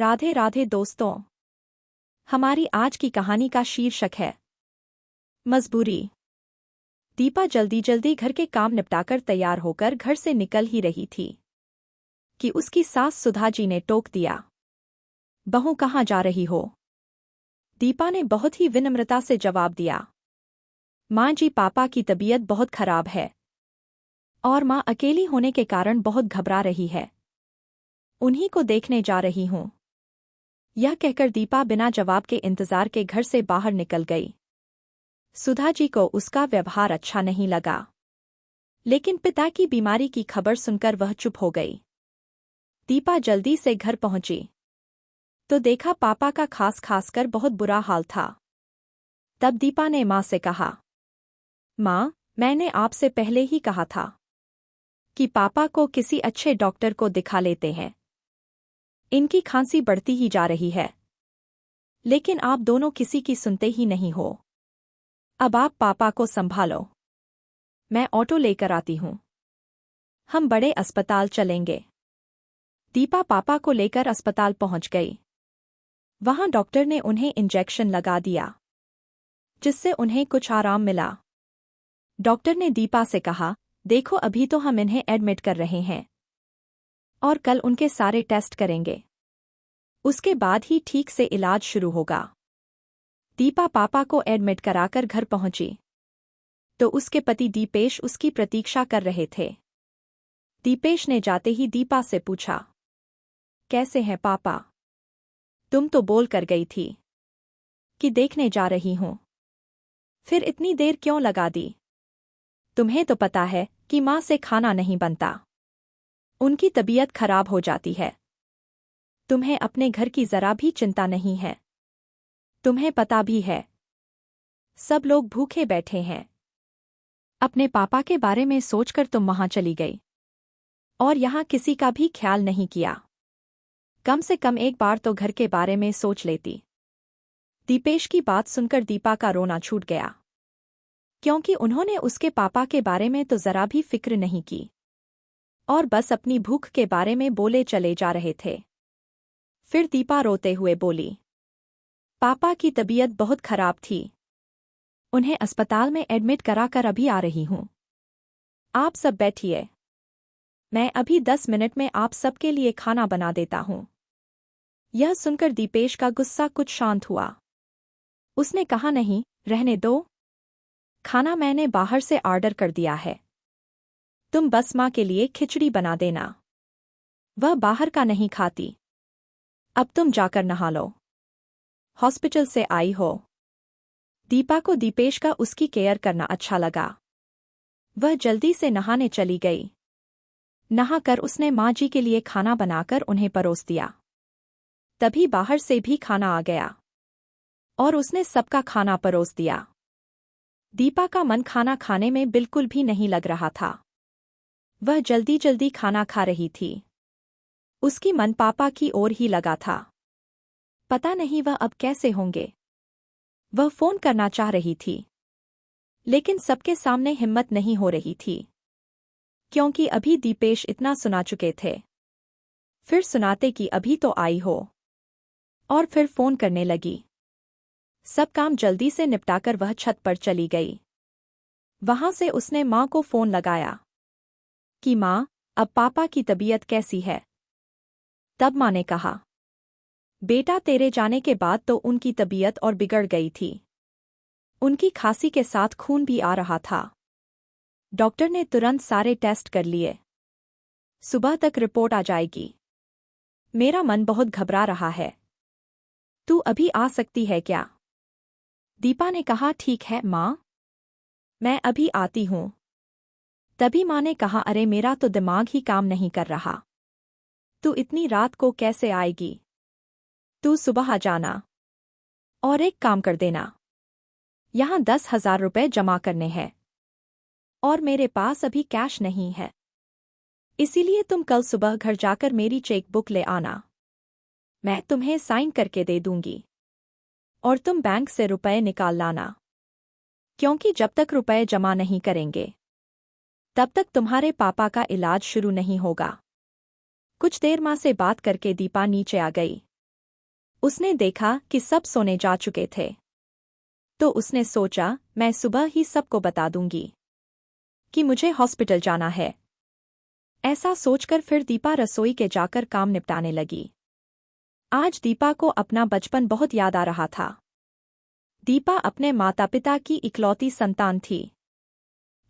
राधे राधे दोस्तों। हमारी आज की कहानी का शीर्षक है मजबूरी। दीपा जल्दी जल्दी घर के काम निपटाकर तैयार होकर घर से निकल ही रही थी कि उसकी सास सुधा जी ने टोक दिया, बहू कहाँ जा रही हो? दीपा ने बहुत ही विनम्रता से जवाब दिया, माँ जी पापा की तबीयत बहुत खराब है और माँ अकेली होने के कारण बहुत घबरा रही है, उन्हीं को देखने जा रही हूँ। यह कहकर दीपा बिना जवाब के इंतजार के घर से बाहर निकल गई। सुधा जी को उसका व्यवहार अच्छा नहीं लगा, लेकिन पिता की बीमारी की खबर सुनकर वह चुप हो गई। दीपा जल्दी से घर पहुंची तो देखा पापा का खास कर बहुत बुरा हाल था। तब दीपा ने माँ से कहा, माँ, मैंने आपसे पहले ही कहा था कि पापा को किसी अच्छे डॉक्टर को दिखा लेते हैं, इनकी खांसी बढ़ती ही जा रही है, लेकिन आप दोनों किसी की सुनते ही नहीं हो। अब आप पापा को संभालो, मैं ऑटो लेकर आती हूँ, हम बड़े अस्पताल चलेंगे। दीपा पापा को लेकर अस्पताल पहुंच गई। वहां डॉक्टर ने उन्हें इंजेक्शन लगा दिया, जिससे उन्हें कुछ आराम मिला। डॉक्टर ने दीपा से कहा, देखो अभी तो हम इन्हें एडमिट कर रहे हैं और कल उनके सारे टेस्ट करेंगे, उसके बाद ही ठीक से इलाज शुरू होगा। दीपा पापा को एडमिट कराकर घर पहुंची तो उसके पति दीपेश उसकी प्रतीक्षा कर रहे थे। दीपेश ने जाते ही दीपा से पूछा, कैसे हैं पापा? तुम तो बोल कर गई थी कि देखने जा रही हूं, फिर इतनी देर क्यों लगा दी? तुम्हें तो पता है कि माँ से खाना नहीं बनता, उनकी तबीयत खराब हो जाती है। तुम्हें अपने घर की जरा भी चिंता नहीं है, तुम्हें पता भी है सब लोग भूखे बैठे हैं। अपने पापा के बारे में सोचकर तुम वहां चली गई और यहां किसी का भी ख्याल नहीं किया। कम से कम एक बार तो घर के बारे में सोच लेती। दीपेश की बात सुनकर दीपा का रोना छूट गया, क्योंकि उन्होंने उसके पापा के बारे में तो जरा भी फिक्र नहीं की और बस अपनी भूख के बारे में बोले चले जा रहे थे। फिर दीपा रोते हुए बोली, पापा की तबीयत बहुत खराब थी, उन्हें अस्पताल में एडमिट कराकर अभी आ रही हूं। आप सब बैठिए, मैं अभी 10 मिनट में आप सबके लिए खाना बना देता हूं। यह सुनकर दीपेश का गुस्सा कुछ शांत हुआ। उसने कहा, नहीं, रहने दो, खाना मैंने बाहर से ऑर्डर कर दिया है, तुम बस माँ के लिए खिचड़ी बना देना, वह बाहर का नहीं खाती। अब तुम जाकर नहा लो, हॉस्पिटल से आई हो। दीपा को दीपेश का उसकी केयर करना अच्छा लगा। वह जल्दी से नहाने चली गई। नहाकर उसने माँ जी के लिए खाना बनाकर उन्हें परोस दिया। तभी बाहर से भी खाना आ गया और उसने सबका खाना परोस दिया। दीपा का मन खाना खाने में बिल्कुल भी नहीं लग रहा था। वह जल्दी जल्दी खाना खा रही थी। उसकी मन पापा की ओर ही लगा था। पता नहीं वह अब कैसे होंगे। वह फोन करना चाह रही थी, लेकिन सबके सामने हिम्मत नहीं हो रही थी, क्योंकि अभी दीपेश इतना सुना चुके थे। फिर सुनाते कि अभी तो आई हो, और फिर फोन करने लगी। सब काम जल्दी से निपटाकर वह छत पर चली गई। वहां से उसने माँ को फोन लगाया कि माँ, अब पापा की तबीयत कैसी है? तब माँ ने कहा, बेटा तेरे जाने के बाद तो उनकी तबीयत और बिगड़ गई थी, उनकी खांसी के साथ खून भी आ रहा था। डॉक्टर ने तुरंत सारे टेस्ट कर लिए, सुबह तक रिपोर्ट आ जाएगी। मेरा मन बहुत घबरा रहा है, तू अभी आ सकती है क्या? दीपा ने कहा, ठीक है माँ, मैं अभी आती हूँ। तभी माँ ने कहा, अरे मेरा तो दिमाग ही काम नहीं कर रहा, तू इतनी रात को कैसे आएगी? तू सुबह आ जाना और एक काम कर देना, यहाँ 10,000 रुपये जमा करने हैं और मेरे पास अभी कैश नहीं है, इसीलिए तुम कल सुबह घर जाकर मेरी चेकबुक ले आना, मैं तुम्हें साइन करके दे दूंगी और तुम बैंक से रुपए निकाल लाना, क्योंकि जब तक रुपए जमा नहीं करेंगे तब तक तुम्हारे पापा का इलाज शुरू नहीं होगा। कुछ देर माँ से बात करके दीपा नीचे आ गई। उसने देखा कि सब सोने जा चुके थे। तो उसने सोचा, मैं सुबह ही सबको बता दूंगी कि मुझे हॉस्पिटल जाना है। ऐसा सोचकर फिर दीपा रसोई के जाकर काम निपटाने लगी। आज दीपा को अपना बचपन बहुत याद आ रहा था। दीपा अपने माता पिता की इकलौती संतान थी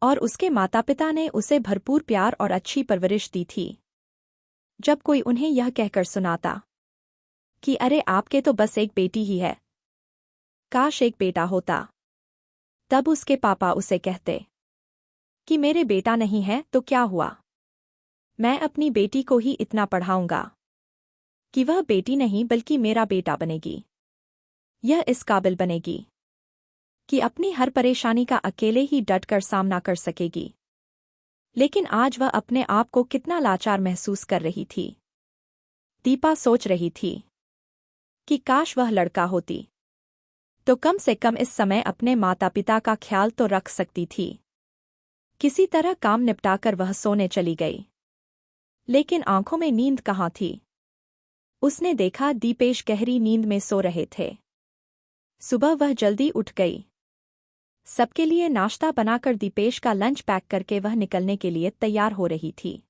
और उसके माता पिता ने उसे भरपूर प्यार और अच्छी परवरिश दी थी। जब कोई उन्हें यह कहकर सुनाता कि अरे आपके तो बस एक बेटी ही है, काश एक बेटा होता, तब उसके पापा उसे कहते कि मेरे बेटा नहीं है तो क्या हुआ, मैं अपनी बेटी को ही इतना पढ़ाऊंगा कि वह बेटी नहीं बल्कि मेरा बेटा बनेगी। यह इस काबिल बनेगी कि अपनी हर परेशानी का अकेले ही डटकर सामना कर सकेगी। लेकिन आज वह अपने आप को कितना लाचार महसूस कर रही थी। दीपा सोच रही थी कि काश वह लड़का होती तो कम से कम इस समय अपने माता पिता का ख्याल तो रख सकती थी। किसी तरह काम निपटाकर वह सोने चली गई, लेकिन आंखों में नींद कहाँ थी। उसने देखा दीपेश गहरी नींद में सो रहे थे। सुबह वह जल्दी उठ गई। सबके लिए नाश्ता बनाकर दीपेश का लंच पैक करके वह निकलने के लिए तैयार हो रही थी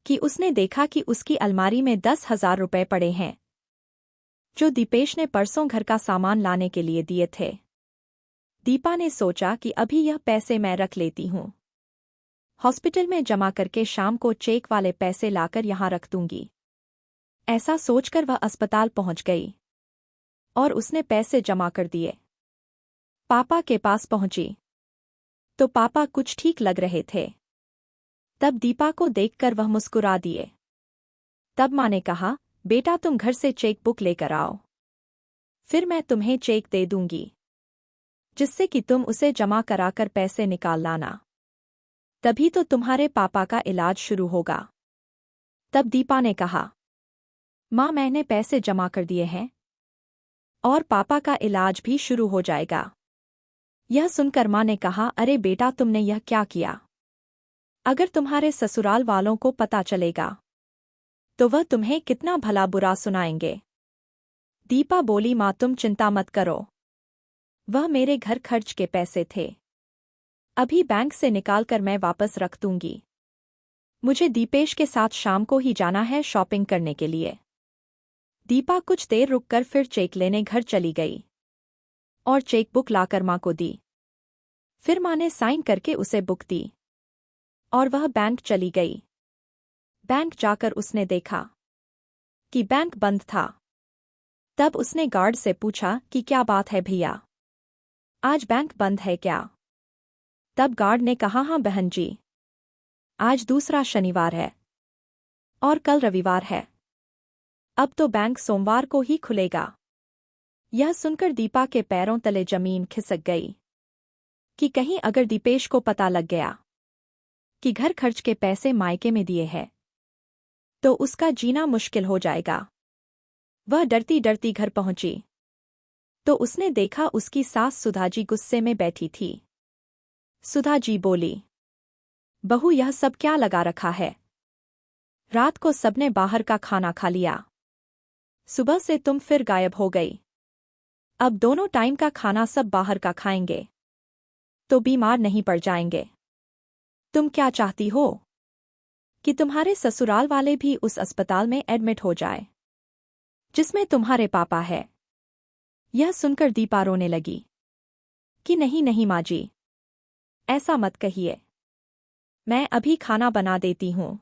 कि उसने देखा कि उसकी अलमारी में 10,000 रुपए पड़े हैं, जो दीपेश ने परसों घर का सामान लाने के लिए दिए थे। दीपा ने सोचा कि अभी यह पैसे मैं रख लेती हूँ, हॉस्पिटल में जमा करके शाम को चेक वाले पैसे लाकर यहाँ रख दूंगी। ऐसा सोचकर वह अस्पताल पहुंच गई और उसने पैसे जमा कर दिए। पापा के पास पहुंची तो पापा कुछ ठीक लग रहे थे। तब दीपा को देखकर वह मुस्कुरा दिए। तब माँ ने कहा, बेटा तुम घर से चेक बुक लेकर आओ, फिर मैं तुम्हें चेक दे दूंगी, जिससे कि तुम उसे जमा कराकर पैसे निकाल लाना, तभी तो तुम्हारे पापा का इलाज शुरू होगा। तब दीपा ने कहा, माँ मैंने पैसे जमा कर दिए हैं और पापा का इलाज भी शुरू हो जाएगा। यह सुनकर माँ ने कहा, अरे बेटा तुमने यह क्या किया, अगर तुम्हारे ससुराल वालों को पता चलेगा तो वह तुम्हें कितना भला बुरा सुनाएंगे। दीपा बोली, माँ तुम चिंता मत करो, वह मेरे घर खर्च के पैसे थे, अभी बैंक से निकालकर मैं वापस रख दूंगी। मुझे दीपेश के साथ शाम को ही जाना है शॉपिंग करने के लिए। दीपा कुछ देर रुककर फिर चेक लेने घर चली गई और चेक बुक लाकर माँ को दी। फिर माँ ने साइन करके उसे बुक दी और वह बैंक चली गई। बैंक जाकर उसने देखा कि बैंक बंद था। तब उसने गार्ड से पूछा कि क्या बात है भैया, आज बैंक बंद है क्या? तब गार्ड ने कहा, हाँ बहन जी, आज दूसरा शनिवार है और कल रविवार है, अब तो बैंक सोमवार को ही खुलेगा। यह सुनकर दीपा के पैरों तले जमीन खिसक गई कि कहीं अगर दीपेश को पता लग गया कि घर खर्च के पैसे मायके में दिए हैं तो उसका जीना मुश्किल हो जाएगा। वह डरती डरती घर पहुंची तो उसने देखा उसकी सास सुधा जी गुस्से में बैठी थी। सुधा जी बोली, बहू यह सब क्या लगा रखा है? रात को सबने बाहर का खाना खा लिया, सुबह से तुम फिर गायब हो गई, अब दोनों टाइम का खाना सब बाहर का खाएंगे तो बीमार नहीं पड़ जाएंगे। तुम क्या चाहती हो कि तुम्हारे ससुराल वाले भी उस अस्पताल में एडमिट हो जाए जिसमें तुम्हारे पापा है? यह सुनकर दीपा रोने लगी कि नहीं नहीं माँ जी, ऐसा मत कहिए, मैं अभी खाना बना देती हूँ।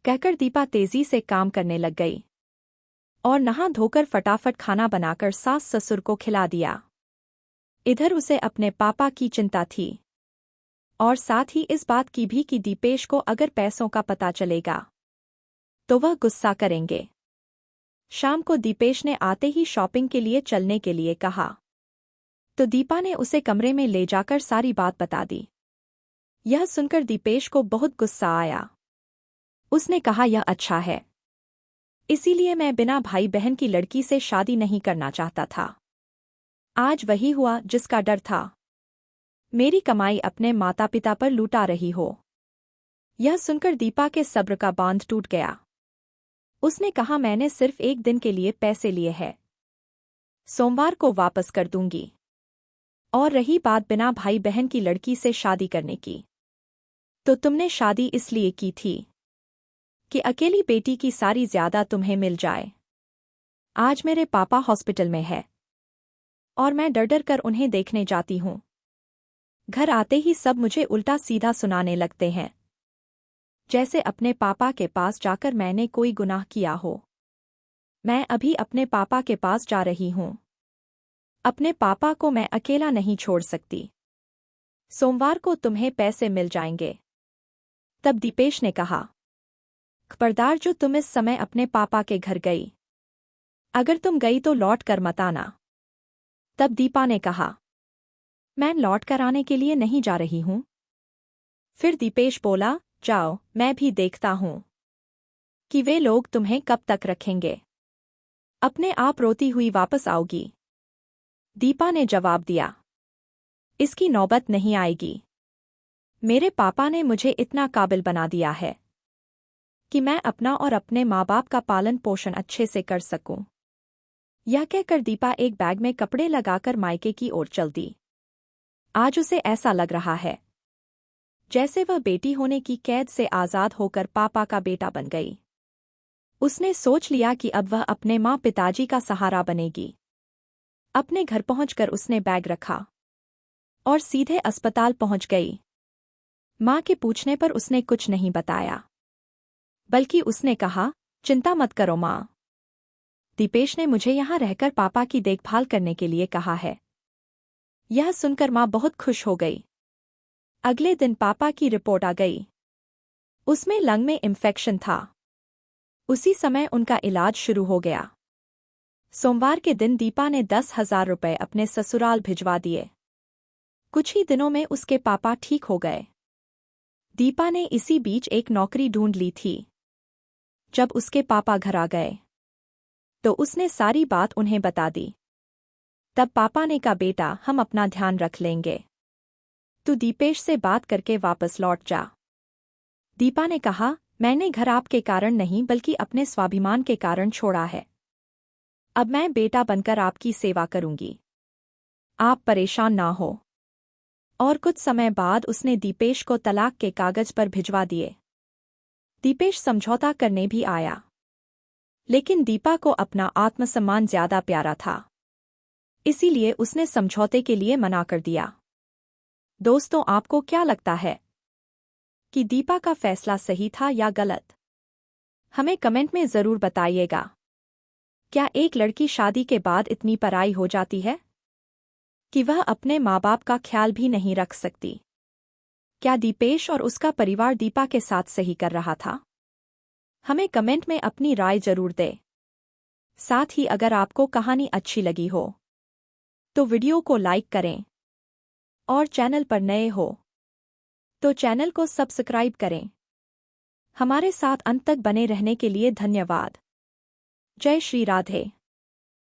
कहकर दीपा तेजी से काम करने लग गई और नहा धोकर फटाफट खाना बनाकर सास ससुर को खिला दिया। इधर उसे अपने पापा की चिंता थी और साथ ही इस बात की भी कि दीपेश को अगर पैसों का पता चलेगा तो वह गुस्सा करेंगे। शाम को दीपेश ने आते ही शॉपिंग के लिए चलने के लिए कहा तो दीपा ने उसे कमरे में ले जाकर सारी बात बता दी। यह सुनकर दीपेश को बहुत गुस्सा आया। उसने कहा, यह अच्छा है, इसीलिए मैं बिना भाई बहन की लड़की से शादी नहीं करना चाहता था। आज वही हुआ जिसका डर था, मेरी कमाई अपने माता पिता पर लूटा रही हो। यह सुनकर दीपा के सब्र का बांध टूट गया। उसने कहा, मैंने सिर्फ एक दिन के लिए पैसे लिए हैं, सोमवार को वापस कर दूंगी। और रही बात बिना भाई बहन की लड़की से शादी करने की, तो तुमने शादी इसलिए की थी कि अकेली बेटी की सारी ज्यादा तुम्हें मिल जाए। आज मेरे पापा हॉस्पिटल में है और मैं डर डर कर उन्हें देखने जाती हूँ। घर आते ही सब मुझे उल्टा सीधा सुनाने लगते हैं, जैसे अपने पापा के पास जाकर मैंने कोई गुनाह किया हो। मैं अभी अपने पापा के पास जा रही हूँ। अपने पापा को मैं अकेला नहीं छोड़ सकती। सोमवार को तुम्हें पैसे मिल जाएंगे। तब दीपेश ने कहा, खबरदार जो तुम इस समय अपने पापा के घर गई, अगर तुम गई तो लौट कर मत आना। तब दीपा ने कहा, मैं लौट कर आने के लिए नहीं जा रही हूँ। फिर दीपेश बोला, जाओ, मैं भी देखता हूँ कि वे लोग तुम्हें कब तक रखेंगे। अपने आप रोती हुई वापस आओगी। दीपा ने जवाब दिया, इसकी नौबत नहीं आएगी। मेरे पापा ने मुझे इतना काबिल बना दिया है कि मैं अपना और अपने माँ बाप का पालन पोषण अच्छे से कर सकूं। यह कहकर दीपा एक बैग में कपड़े लगाकर मायके की ओर चल दी। आज उसे ऐसा लग रहा है जैसे वह बेटी होने की कैद से आजाद होकर पापा का बेटा बन गई। उसने सोच लिया कि अब वह अपने माँ पिताजी का सहारा बनेगी। अपने घर पहुंचकर उसने बैग रखा और सीधे अस्पताल पहुंच गई। माँ के पूछने पर उसने कुछ नहीं बताया, बल्कि उसने कहा, चिंता मत करो माँ, दीपेश ने मुझे यहाँ रहकर पापा की देखभाल करने के लिए कहा है। यह सुनकर माँ बहुत खुश हो गई। अगले दिन पापा की रिपोर्ट आ गई। उसमें लंग में इंफेक्शन था। उसी समय उनका इलाज शुरू हो गया। सोमवार के दिन दीपा ने 10,000 रुपये अपने ससुराल भिजवा दिए। कुछ ही दिनों में उसके पापा ठीक हो गए। दीपा ने इसी बीच एक नौकरी ढूंढ ली थी। जब उसके पापा घर आ गए तो उसने सारी बात उन्हें बता दी। तब पापा ने कहा, बेटा, हम अपना ध्यान रख लेंगे, तू दीपेश से बात करके वापस लौट जा। दीपा ने कहा, मैंने घर आपके कारण नहीं बल्कि अपने स्वाभिमान के कारण छोड़ा है। अब मैं बेटा बनकर आपकी सेवा करूंगी, आप परेशान ना हो। और कुछ समय बाद उसने दीपेश को तलाक के कागज पर भिजवा दिए। दीपेश समझौता करने भी आया, लेकिन दीपा को अपना आत्मसम्मान ज्यादा प्यारा था, इसीलिए उसने समझौते के लिए मना कर दिया। दोस्तों, आपको क्या लगता है कि दीपा का फैसला सही था या गलत? हमें कमेंट में जरूर बताइएगा। क्या एक लड़की शादी के बाद इतनी पराई हो जाती है कि वह अपने माँ बाप का ख्याल भी नहीं रख सकती? क्या दीपेश और उसका परिवार दीपा के साथ सही कर रहा था? हमें कमेंट में अपनी राय जरूर दें। साथ ही अगर आपको कहानी अच्छी लगी हो तो वीडियो को लाइक करें और चैनल पर नए हो तो चैनल को सब्सक्राइब करें। हमारे साथ अंत तक बने रहने के लिए धन्यवाद। जय श्री राधे।